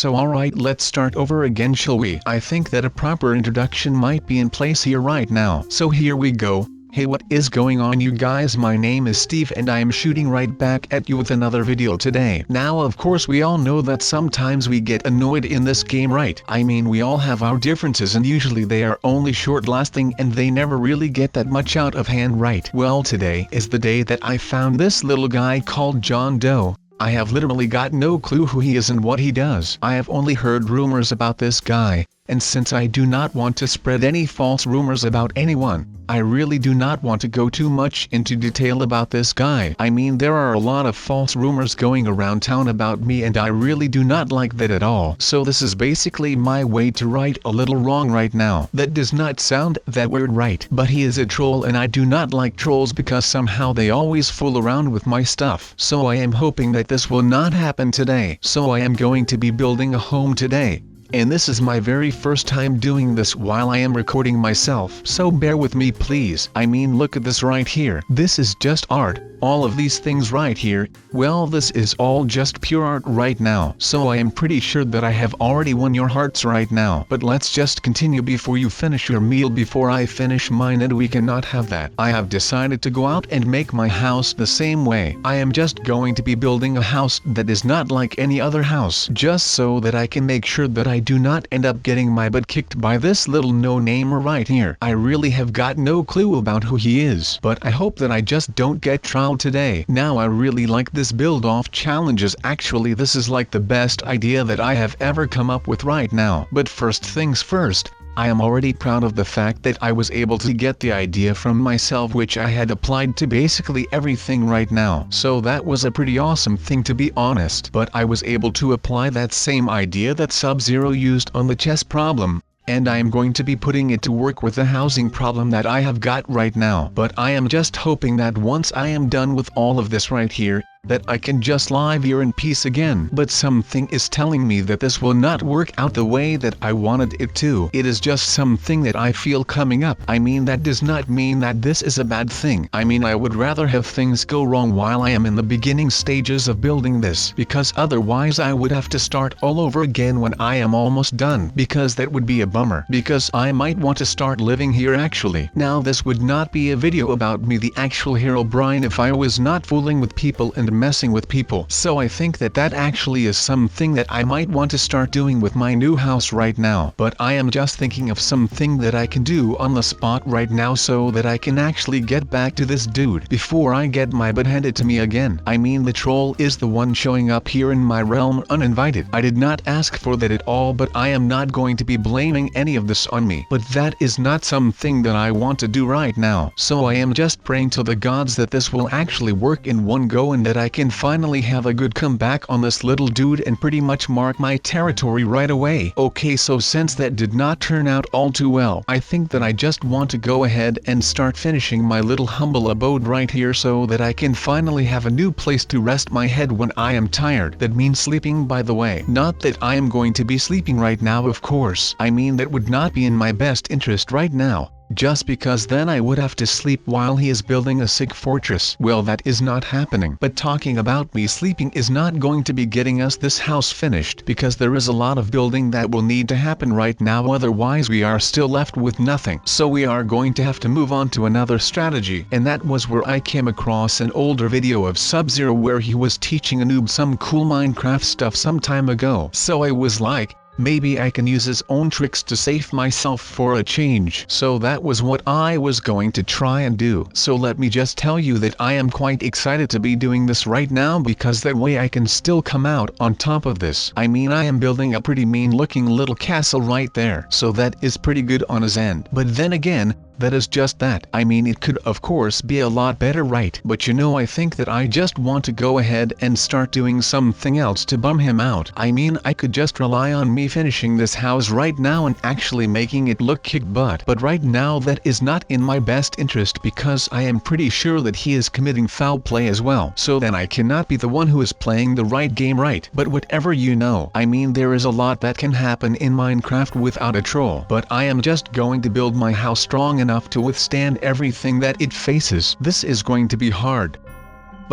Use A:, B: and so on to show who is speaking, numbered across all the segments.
A: So alright, let's start over again, shall we? I think that a proper introduction might be in place here right now. So here we go. Hey, what is going on, you guys? My name is Steve and I am shooting right back at you with another video today. Now of course we all know that sometimes we get annoyed in this game, right? I mean, we all have our differences and usually they are only short lasting and they never really get that much out of hand, right? Well, today is the day that I found this little guy called John Doe. I have literally got no clue who he is and what he does. I have only heard rumors about this guy, and since I do not want to spread any false rumors about anyone, I really do not want to go too much into detail about this guy. I mean, there are a lot of false rumors going around town about me and I really do not like that at all. So this is basically my way to right a little wrong right now. That does not sound that weird, right? But he is a troll and I do not like trolls because somehow they always fool around with my stuff. So I am hoping that this will not happen today. So I am going to be building a home today. And this is my very first time doing this while I am recording myself. So bear with me please. I mean, look at this right here. This is just art. All of these things right here, well, this is all just pure art right now. So I am pretty sure that I have already won your hearts right now. But let's just continue before you finish your meal before I finish mine, and we cannot have that. I have decided to go out and make my house the same way. I am just going to be building a house that is not like any other house, just so that I can make sure that I do not end up getting my butt kicked by this little no-namer right here. I really have got no clue about who he is, but I hope that I just don't get trialed today. Now I really like this build off challenges. Actually, this is like the best idea that I have ever come up with right now. But first things first, I am already proud of the fact that I was able to get the idea from myself, which I had applied to basically everything right now. So that was a pretty awesome thing, to be honest. But I was able to apply that same idea that Sub-Zero used on the chess problem, and I am going to be putting it to work with the housing problem that I have got right now. But I am just hoping that once I am done with all of this right here, that I can just live here in peace again. But something is telling me that this will not work out the way that I wanted it to. It is just something that I feel coming up. I mean, that does not mean that this is a bad thing. I mean, I would rather have things go wrong while I am in the beginning stages of building this, because otherwise I would have to start all over again when I am almost done, because that would be a bummer, because I might want to start living here actually. Now this would not be a video about me, the actual Herobrine, if I was not fooling with people and messing with people. So I think that that actually is something that I might want to start doing with my new house right now. But I am just thinking of something that I can do on the spot right now so that I can actually get back to this dude before I get my butt handed to me again. I mean, the troll is the one showing up here in my realm uninvited. I did not ask for that at all, but I am not going to be blaming any of this on me. But that is not something that I want to do right now. So I am just praying to the gods that this will actually work in one go and that I can finally have a good comeback on this little dude and pretty much mark my territory right away. Okay, so since that did not turn out all too well, I think that I just want to go ahead and start finishing my little humble abode right here so that I can finally have a new place to rest my head when I am tired. That means sleeping, by the way. Not that I am going to be sleeping right now, of course. I mean, that would not be in my best interest right now, just because then I would have to sleep while he is building a sick fortress. Well, that is not happening. But talking about me sleeping is not going to be getting us this house finished, because there is a lot of building that will need to happen right now, otherwise we are still left with nothing. So we are going to have to move on to another strategy, and that was where I came across an older video of Sub-Zero where he was teaching a noob some cool Minecraft stuff some time ago. So I was like, maybe I can use his own tricks to save myself for a change. So that was what I was going to try and do. So let me just tell you that I am quite excited to be doing this right now, because that way I can still come out on top of this. I mean, I am building a pretty mean looking little castle right there. So that is pretty good on his end. But then again, that is just that. I mean, it could of course be a lot better, right? But you know, I think that I just want to go ahead and start doing something else to bum him out. I mean, I could just rely on me finishing this house right now and actually making it look kick butt. But right now that is not in my best interest, because I am pretty sure that he is committing foul play as well. So then I cannot be the one who is playing the right game, right? But whatever, you know. I mean, there is a lot that can happen in Minecraft without a troll. But I am just going to build my house strong enough to withstand everything that it faces. This is going to be hard,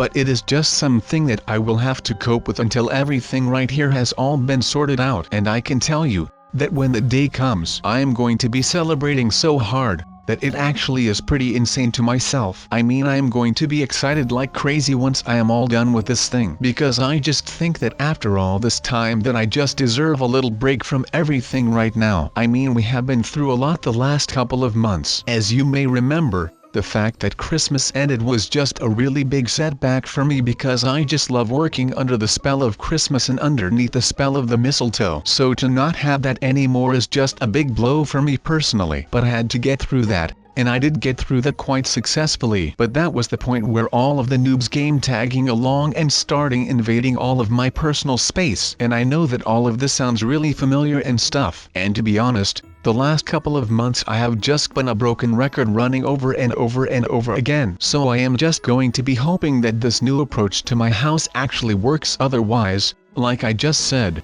A: but it is just something that I will have to cope with until everything right here has all been sorted out. And I can tell you, that when the day comes, I am going to be celebrating so hard, that it actually is pretty insane to myself. I mean, I am going to be excited like crazy once I am all done with this thing, because I just think that after all this time that I just deserve a little break from everything right now. I mean, we have been through a lot the last couple of months. As you may remember, the fact that Christmas ended was just a really big setback for me, because I just love working under the spell of Christmas and underneath the spell of the mistletoe. So to not have that anymore is just a big blow for me personally. But I had to get through that, and I did get through that quite successfully. But that was the point where all of the noobs came tagging along and starting invading all of my personal space. And I know that all of this sounds really familiar and stuff. And to be honest, the last couple of months I have just been a broken record running over and over and over again. So I am just going to be hoping that this new approach to my house actually works. Otherwise, like I just said,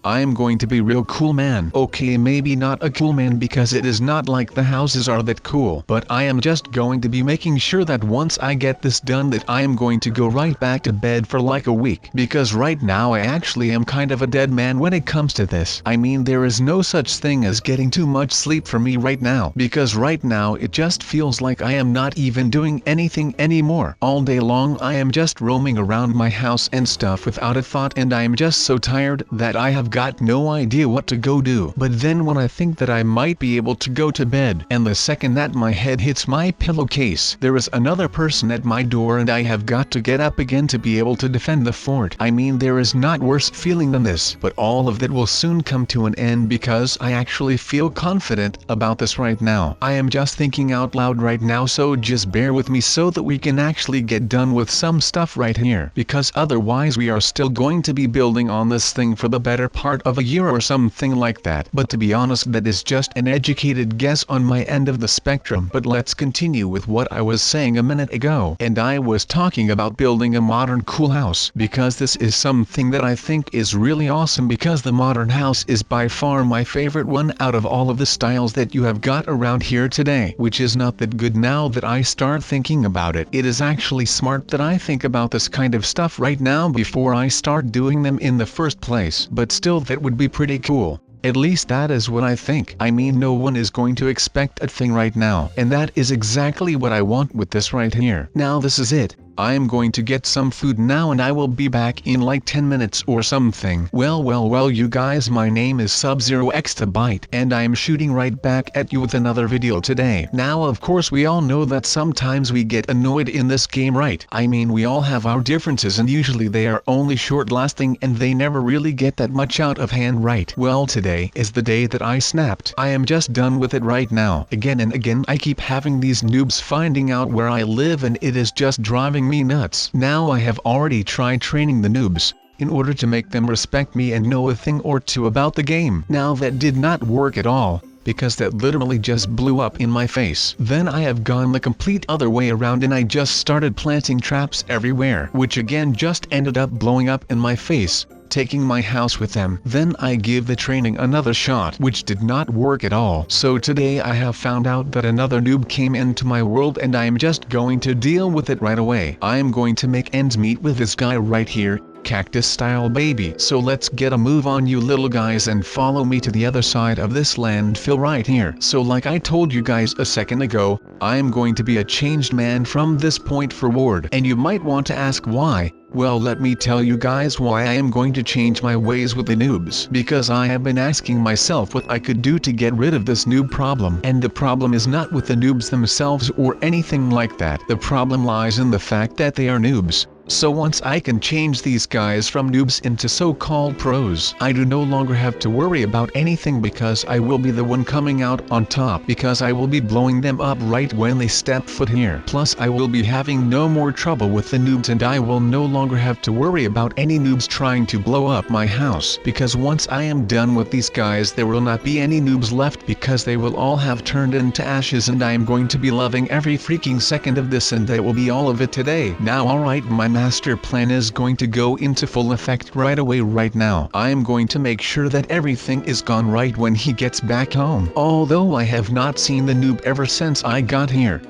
A: I am going to be real cool man. Okay, maybe not a cool man because it is not like the houses are that cool, but I am just going to be making sure that once I get this done that I am going to go right back to bed for like a week, because right now I actually am kind of a dead man when it comes to this. I mean, there is no such thing as getting too much sleep for me right now, because right now it just feels like I am not even doing anything anymore. All day long I am just roaming around my house and stuff without a thought, and I am just so tired that I have got no idea what to go do. But then when I think that I might be able to go to bed, and the second that my head hits my pillowcase, there is another person at my door and I have got to get up again to be able to defend the fort. I mean, there is not worse feeling than this, but all of that will soon come to an end because I actually feel confident about this right now. I am just thinking out loud right now, so just bear with me so that we can actually get done with some stuff right here, because otherwise we are still going to be building on this thing for the better part of a year or something like that. But to be honest, that is just an educated guess on my end of the spectrum. But let's continue with what I was saying a minute ago, and I was talking about building a modern cool house, because this is something that I think is really awesome, because the modern house is by far my favorite one out of all of the styles that you have got around here today, which is not that good now that I start thinking about it. It is actually smart that I think about this kind of stuff right now before I start doing them in the first place, but still that would be pretty cool. At least that is what I think. I mean, no one is going to expect a thing right now, and that is exactly what I want with this right here. Now this is it. I am going to get some food now and I will be back in like 10 minutes or something. Well you guys, my name is Sub-Zero-Exabyte and I am shooting right back at you with another video today. Now of course we all know that sometimes we get annoyed in this game, right? I mean, we all have our differences and usually they are only short lasting and they never really get that much out of hand, right? Well, today is the day that I snapped. I am just done with it right now. Again and again I keep having these noobs finding out where I live and it is just driving me nuts. Now I have already tried training the noobs in order to make them respect me and know a thing or two about the game. Now that did not work at all, because that literally just blew up in my face. Then I have gone the complete other way around and I just started planting traps everywhere, which again just ended up blowing up in my face, taking my house with them. Then I give the training another shot, which did not work at all. So today I have found out that another noob came into my world and I am just going to deal with it right away. I am going to make ends meet with this guy right here, cactus style baby. So let's get a move on, you little guys, and follow me to the other side of this landfill right here. So like I told you guys a second ago, I am going to be a changed man from this point forward. And you might want to ask why. Well, let me tell you guys why I am going to change my ways with the noobs. Because I have been asking myself what I could do to get rid of this noob problem. And the problem is not with the noobs themselves or anything like that. The problem lies in the fact that they are noobs. So once I can change these guys from noobs into so-called pros, I do no longer have to worry about anything, because I will be the one coming out on top, because I will be blowing them up right when they step foot here. Plus I will be having no more trouble with the noobs and I will no longer have to worry about any noobs trying to blow up my house, because once I am done with these guys there will not be any noobs left, because they will all have turned into ashes, and I am going to be loving every freaking second of this, and that will be all of it today. Now alright, my master plan is going to go into full effect right away. Right now I am going to make sure that everything is gone right when he gets back home, although I have not seen the noob ever since I got here.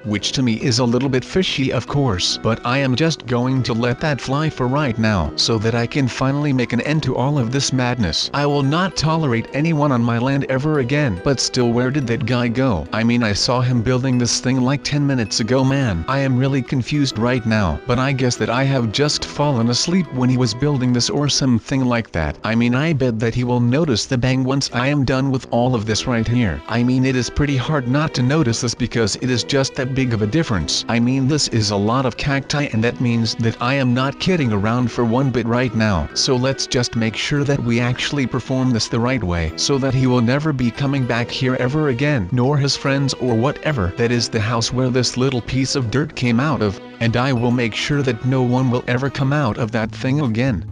A: which to me is a little bit fishy of course, but I am just going to let that fly for right now so that I can finally make an end to all of this madness. I will not tolerate anyone on my land ever again. But still, where did that guy go? I mean, I saw him building this thing like 10 minutes ago. Man, I am really confused right now, but I guess that I have just fallen asleep when he was building this or something like that. I mean, I bet that he will notice the bang once I am done with all of this right here. I mean, it is pretty hard not to notice this because it is just that big of a difference. I mean, this is a lot of cacti, and that means that I am not kidding around for one bit right now. So let's just make sure that we actually perform this the right way so that he will never be coming back here ever again, nor his friends or whatever. That is the house where this little piece of dirt came out of, and I will make sure that no one will ever come out of that thing again.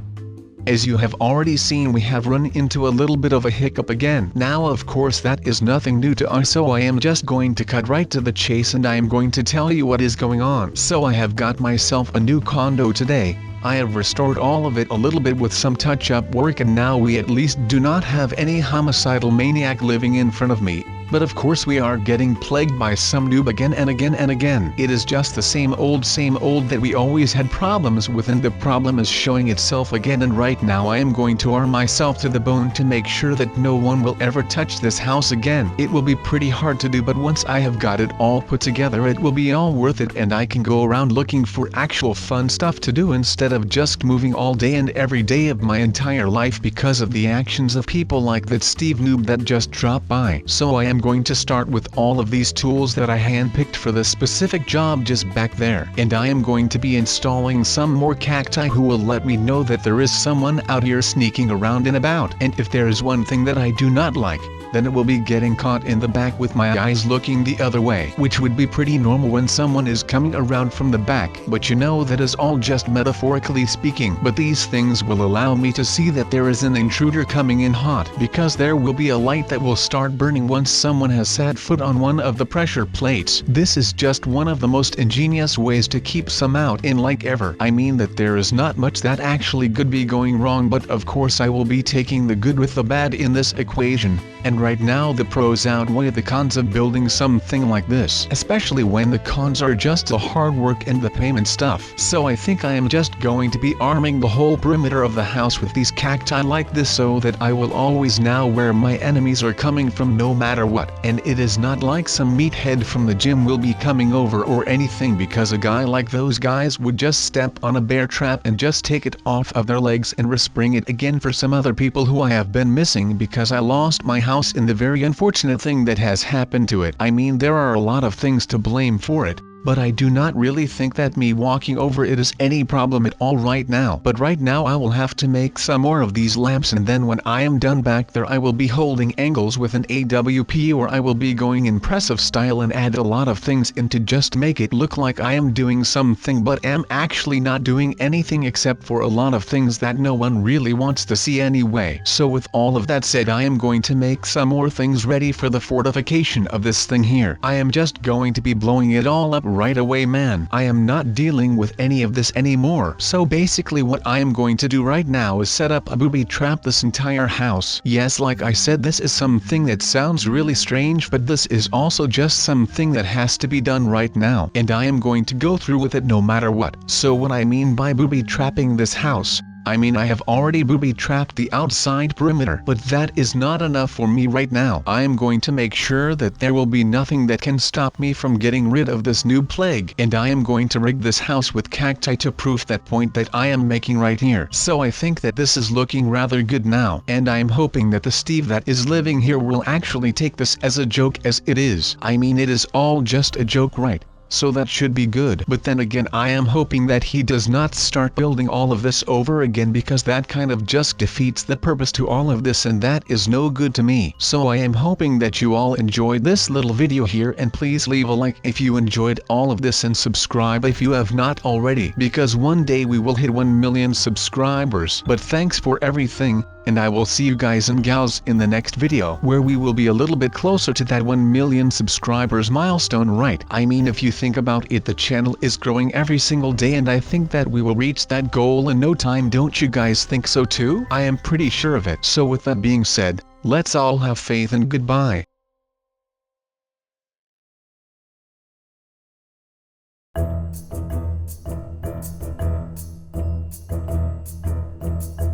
A: As you have already seen, we have run into a little bit of a hiccup again. Now of course that is nothing new to us, so I am just going to cut right to the chase and I am going to tell you what is going on. So I have got myself a new condo today. I have restored all of it a little bit with some touch-up work, and now we at least do not have any homicidal maniac living in front of me. But of course we are getting plagued by some noob again and again and again. It is just the same old that we always had problems with, and the problem is showing itself again, and right now I am going to arm myself to the bone to make sure that no one will ever touch this house again. It will be pretty hard to do, but once I have got it all put together it will be all worth it, and I can go around looking for actual fun stuff to do instead of just moving all day and every day of my entire life because of the actions of people like that Steve noob that just dropped by. So I am going to start with all of these tools that I handpicked for this specific job just back there, and I am going to be installing some more cacti who will let me know that there is someone out here sneaking around and about. And if there is one thing that I do not like, then it will be getting caught in the back with my eyes looking the other way, which would be pretty normal when someone is coming around from the back, but you know that is all just metaphorically speaking. But these things will allow me to see that there is an intruder coming in hot, because there will be a light that will start burning once someone has set foot on one of the pressure plates. This is just one of the most ingenious ways to keep some out in like ever. I mean that there is not much that actually could be going wrong, but of course I will be taking the good with the bad in this equation. And right now the pros outweigh the cons of building something like this, especially when the cons are just the hard work and the payment stuff. So I think I am just going to be arming the whole perimeter of the house with these cacti like this, so that I will always know where my enemies are coming from no matter what. And it is not like some meathead from the gym will be coming over or anything, because a guy like those guys would just step on a bear trap and just take it off of their legs and respring it again for some other people who I have been missing because I lost my house in the very unfortunate thing that has happened to it. I mean, there are a lot of things to blame for it, but I do not really think that me walking over it is any problem at all right now. But right now I will have to make some more of these lamps, and then when I am done back there I will be holding angles with an AWP, or I will be going impressive style and add a lot of things in to just make it look like I am doing something, but am actually not doing anything except for a lot of things that no one really wants to see anyway. So with all of that said, I am going to make some more things ready for the fortification of this thing here. I am just going to be blowing it all up right away, man. I am not dealing with any of this anymore. So basically what I am going to do right now is set up a booby trap this entire house. Yes, like I said, this is something that sounds really strange, but this is also just something that has to be done right now, and I am going to go through with it no matter what. So what I mean by booby trapping this house, I mean I have already booby-trapped the outside perimeter, but that is not enough for me right now. I am going to make sure that there will be nothing that can stop me from getting rid of this new plague, and I am going to rig this house with cacti to prove that point that I am making right here. So I think that this is looking rather good now, and I am hoping that the Steve that is living here will actually take this as a joke, as it is. I mean, it is all just a joke, right? So that should be good. But then again, I am hoping that he does not start building all of this over again, because that kind of just defeats the purpose to all of this, and that is no good to me. So I am hoping that you all enjoyed this little video here, and please leave a like if you enjoyed all of this, and subscribe if you have not already, because one day we will hit 1 million subscribers. But thanks for everything, and I will see you guys and gals in the next video, where we will be a little bit closer to that 1 million subscribers milestone, right? I mean, if you think about it, the channel is growing every single day, and I think that we will reach that goal in no time. Don't you guys think so too? I am pretty sure of it. So with that being said, let's all have faith and goodbye.